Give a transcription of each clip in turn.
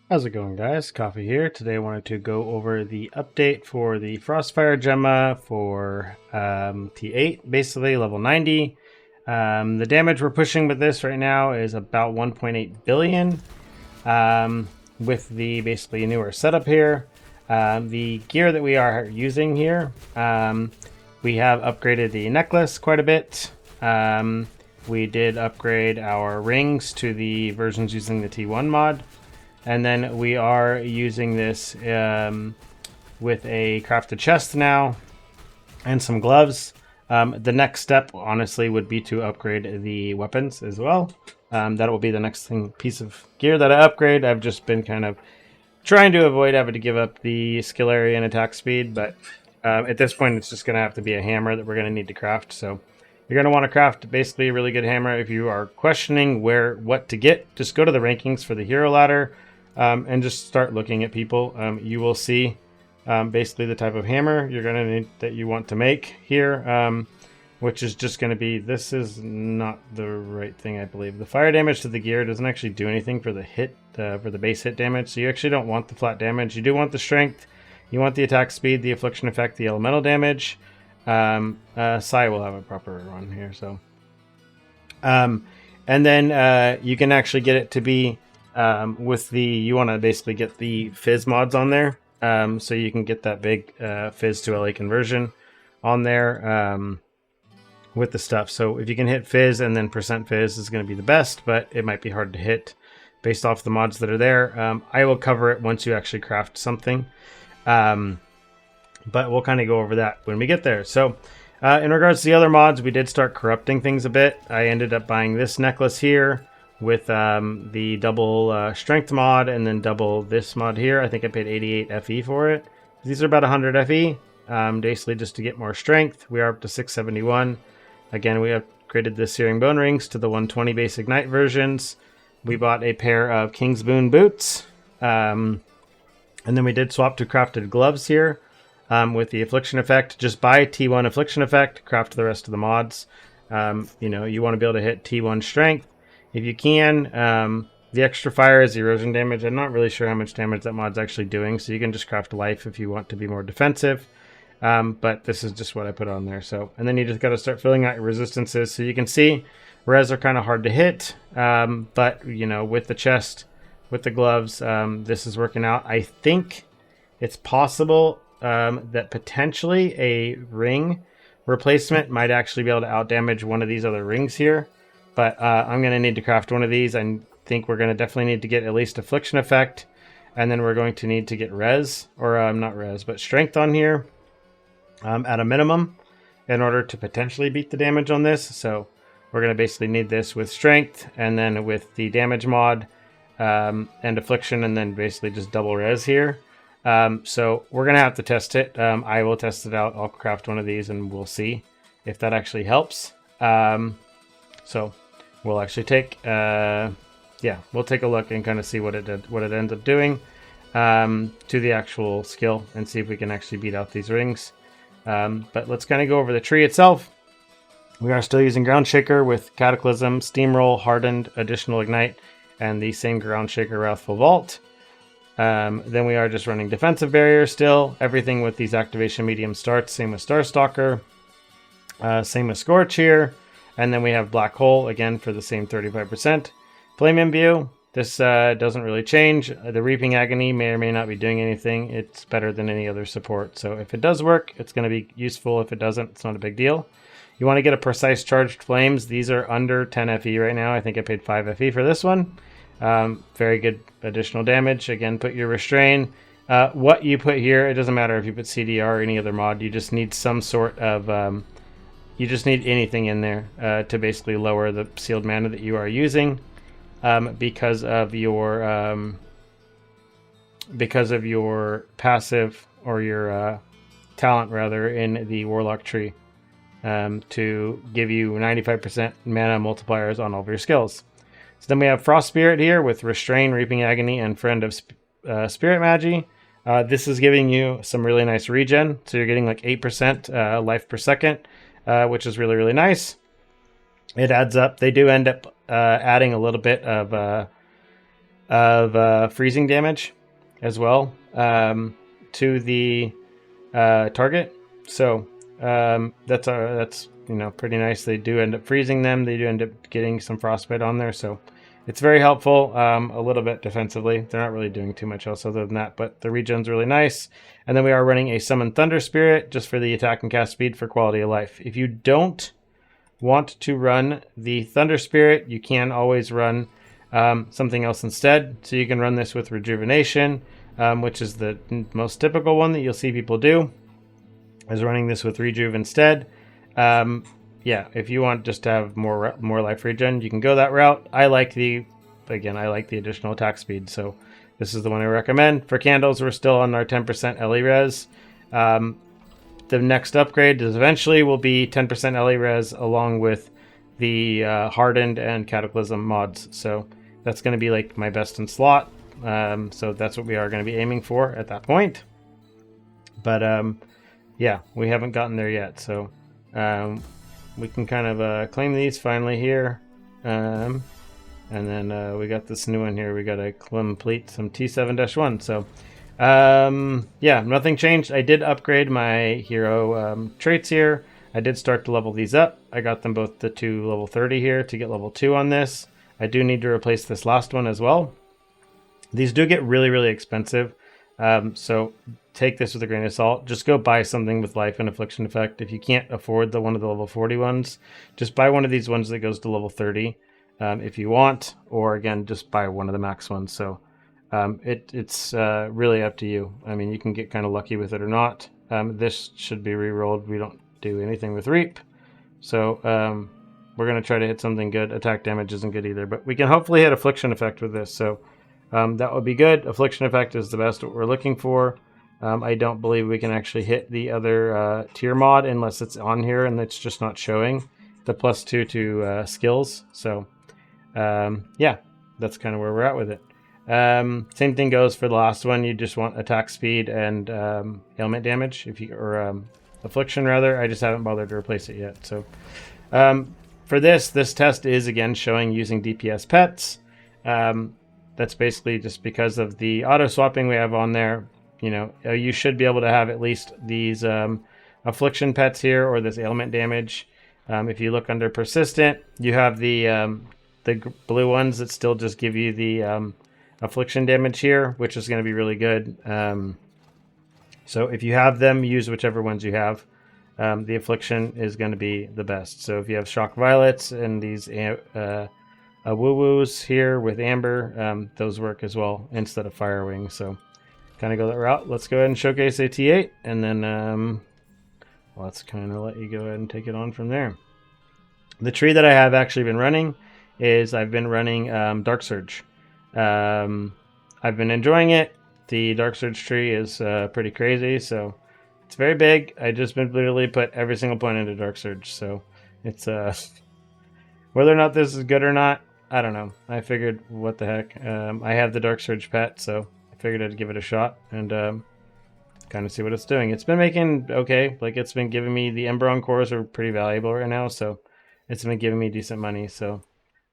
How's it going, guys? Coffee here. Today I wanted to go over the update for the Frostfire Gemma for T8, basically level 90. The damage we're pushing with this right now is about 1.8 billion with the basically newer setup here. The gear that we are using here, we have upgraded the necklace quite a bit. We did upgrade our rings to the versions using the T1 mod. And then we are using this with a crafted chest now and some gloves. The next step, honestly, would be to upgrade the weapons as well. That will be the next piece of gear that I upgrade. I've just been kind of trying to avoid having to give up the skill area and attack speed, but at this point it's just going to have to be a hammer that we're going to need to craft. So you're going to want to craft basically a really good hammer. If you are questioning what to get, just go to the rankings for the hero ladder. And just start looking at people. You will see basically the type of hammer you're going to need that you want to make here, which is just going to be, this is not the right thing, I believe. The fire damage to the gear doesn't actually do anything for the hit, for the base hit damage, so you actually don't want the flat damage. You do want the strength, you want the attack speed, the affliction effect, the elemental damage. Sai will have a proper run here, so. And then you can actually get it to be with the, you want to basically get the fizz mods on there, so you can get that big fizz to LA conversion on there with the stuff. So if you can hit fizz and then percent fizz is going to be the best, but it might be hard to hit based off the mods that are there. I will cover it once you actually craft something, but we'll kind of go over that when we get there. So in regards to the other mods, we did start corrupting things a bit. I ended up buying this necklace here with the double strength mod and then double this mod here. I think I paid 88 FE for it. These are about 100 FE, basically just to get more strength. We are up to 671. Again, we upgraded the Searing Bone Rings to the 120 base Ignite versions. We bought a pair of King's Boon boots. And then we did swap to crafted gloves here with the Affliction effect. Just buy T1 Affliction effect, craft the rest of the mods. You know, you want to be able to hit T1 strength. If you can, the extra fire is erosion damage. I'm not really sure how much damage that mod's actually doing, so you can just craft life if you want to be more defensive. But this is just what I put on there. So, and then you just got to start filling out your resistances. So you can see res are kind of hard to hit, but you know, with the chest, with the gloves, this is working out. I think it's possible that potentially a ring replacement might actually be able to outdamage one of these other rings here. But I'm going to need to craft one of these. I think we're going to definitely need to get at least Affliction effect. And then we're going to need to get res, or not res, but strength on here at a minimum in order to potentially beat the damage on this. So we're going to basically need this with strength and then with the damage mod and affliction, and then basically just double res here. So we're going to have to test it. I will test it out. I'll craft one of these and we'll see if that actually helps. So we'll actually take, we'll take a look and kind of see what it ends up doing to the actual skill and see if we can actually beat out these rings. But let's kind of go over the tree itself. We are still using Groundshaker with Cataclysm, Steamroll, Hardened, Additional Ignite, and the same Groundshaker Wrathful Vault. Then we are just running Defensive Barrier still. Everything with these activation medium starts. Same with Starstalker. Same with Scorch here. And then we have Black Hole, again, for the same 35%. Flame Imbue, this doesn't really change. The Reaping Agony may or may not be doing anything. It's better than any other support. So if it does work, it's going to be useful. If it doesn't, it's not a big deal. You want to get a Precise Charged Flames. These are under 10 FE right now. I think I paid 5 FE for this one. Very good additional damage. Again, put your Restrain. What you put here, it doesn't matter if you put CDR or any other mod. You just need some sort of... you just need anything in there to basically lower the sealed mana that you are using because of your passive or your talent rather in the Warlock tree to give you 95% mana multipliers on all of your skills. So then we have Frost Spirit here with Restrain, Reaping Agony, and Friend of Spirit Magi. This is giving you some really nice regen, so you're getting like 8% life per second. Which is really, really nice. It adds up. They do end up adding a little bit of of freezing damage as well to the target. So that's pretty nice. They do end up freezing them. They do end up getting some frostbite on there. So it's very helpful. A little bit defensively. They're not really doing too much else other than that, but the regen's really nice. And then we are running a Summon Thunder Spirit just for the attack and cast speed for quality of life. If you don't want to run the Thunder Spirit, you can always run something else instead. So you can run this with Rejuvenation, which is the most typical one that you'll see people do, is running this with Rejuve instead. Yeah, if you want just to have more life regen, you can go that route. I like the additional attack speed, so this is the one I recommend. For candles, we're still on our 10% LE res. The next upgrade is eventually will be 10% LE res along with the hardened and cataclysm mods. So that's going to be like my best in slot. So that's what we are going to be aiming for at that point. But yeah, we haven't gotten there yet. So we can kind of claim these finally here. And then we got this new one here. We got to complete some T7-1. So yeah, nothing changed. I did upgrade my hero traits here. I did start to level these up. I got them both to level 30 here to get level 2 on this. I do need to replace this last one as well. These do get really, really expensive. So take this with a grain of salt. Just go buy something with life and affliction effect. If you can't afford one of the level 40 ones, just buy one of these ones that goes to level 30 if you want, or again, just buy one of the max ones. So it's really up to you. I mean, you can get kind of lucky with it or not. This should be re-rolled. We don't do anything with Reap. So we're going to try to hit something good. Attack damage isn't good either, but we can hopefully hit affliction effect with this. So that would be good. Affliction effect is the best what we're looking for. I don't believe we can actually hit the other tier mod unless it's on here and it's just not showing the +2 to skills. So yeah, that's kind of where we're at with it. Same thing goes for the last one. You just want attack speed and ailment damage, or affliction rather. I just haven't bothered to replace it yet. So for this test is again showing using DPS pets. That's basically just because of the auto swapping we have on there. You know, you should be able to have at least these affliction pets here, or this ailment damage. If you look under persistent, you have the blue ones that still just give you the affliction damage here, which is going to be really good. So if you have them, use whichever ones you have. The affliction is going to be the best. So if you have shock violets and these woo-woos here with amber, those work as well instead of fire wings. So kind of go that route. Let's go ahead and showcase a T8, and then let's kind of let you go ahead and take it on from there. The tree that I have actually been running is I've been running Dark Surge. I've been enjoying it. The Dark Surge tree is pretty crazy, so it's very big. I just been literally put every single point into Dark Surge, so it's whether or not this is good or not, I don't know. I figured, what the heck. I have the Dark Surge pet, so I figured I'd give it a shot and kind of see what it's doing. It's been making okay. Like, it's been giving me, the Emberon cores are pretty valuable right now, so it's been giving me decent money, so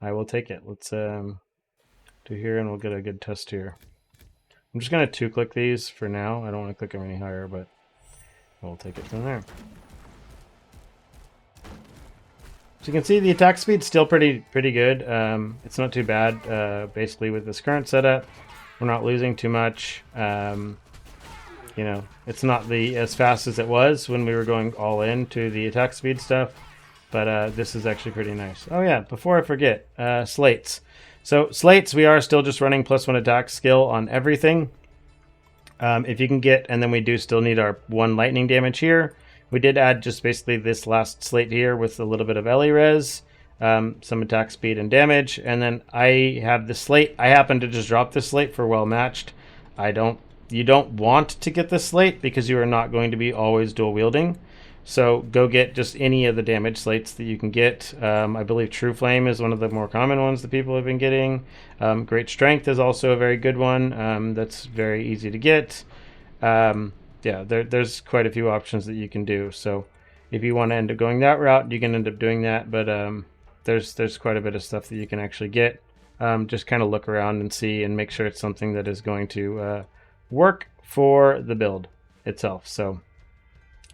I will take it. Let's do here, and we'll get a good test here. I'm just going to 2-click these for now. I don't want to click them any higher, but we'll take it from there. So you can see the attack speed's still pretty good. It's not too bad. Basically, with this current setup, we're not losing too much. You know, it's not as fast as it was when we were going all in to the attack speed stuff, but this is actually pretty nice. Oh yeah, before I forget, slates. So slates, we are still just running +1 attack skill on everything. If you can get, and then we do still need our 1 lightning damage here. We did add just basically this last slate here with a little bit of LE res, some attack speed and damage, and then I have the slate. I happen to just drop this slate for well matched. You don't want to get this slate because you are not going to be always dual wielding. So go get just any of the damage slates that you can get. I believe True Flame is one of the more common ones that people have been getting. Great Strength is also a very good one. That's very easy to get. Yeah, there's quite a few options that you can do. So if you want to end up going that route, you can end up doing that. But there's quite a bit of stuff that you can actually get. just kind of look around and see and make sure it's something that is going to work for the build itself. So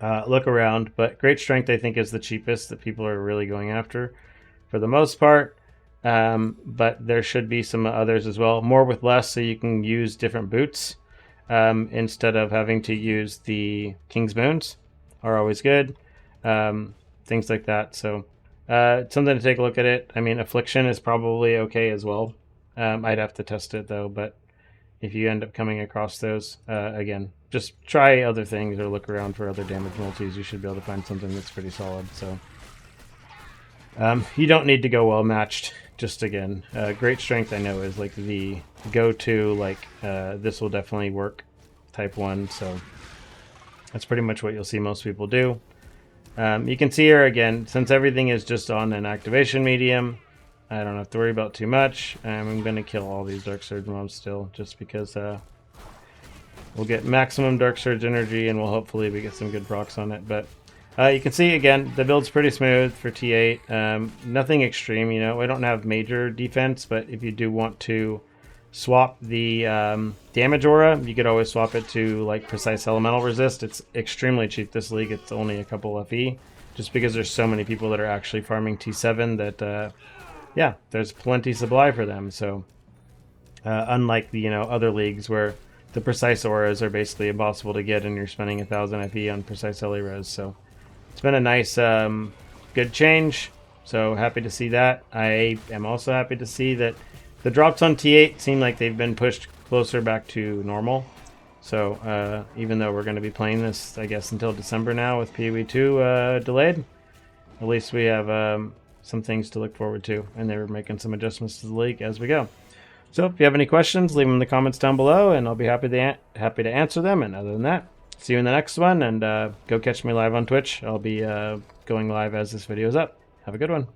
look around, but great strength I think is the cheapest that people are really going after for the most part. But there should be some others as well. More with less, so you can use different boots instead of having to use the King's Boons are always good. Things like that. So something to take a look at it. I mean, Affliction is probably okay as well. I'd have to test it though, but if you end up coming across those, again, just try other things or look around for other damage multis. You should be able to find something that's pretty solid. So you don't need to go well matched. Just again, great strength I know is like the go-to, like this will definitely work type one. So that's pretty much what you'll see most people do. You can see here again, since everything is just on an activation medium, I don't have to worry about too much. I'm going to kill all these Dark Surge mobs still, just because we'll get maximum Dark Surge energy and we'll hopefully we get some good procs on it. But you can see again, the build's pretty smooth for T8. Nothing extreme, you know. We don't have major defense, but if you do want to swap the damage aura, you could always swap it to like precise elemental resist. It's extremely cheap this league. It's only a couple FE, just because there's so many people that are actually farming T7 that yeah, there's plenty supply for them. So unlike the other leagues where the precise auras are basically impossible to get and you're spending 1000 FE on precise LE res. So it's been a nice good change. So happy to see that. I am also happy to see that the drops on T8 seem like they've been pushed closer back to normal. So even though we're going to be playing this, I guess, until December now with PoE 2 delayed, at least we have some things to look forward to. And they're making some adjustments to the league as we go. So if you have any questions, leave them in the comments down below, and I'll be happy to answer them. And other than that, see you in the next one, and go catch me live on Twitch. I'll be going live as this video is up. Have a good one.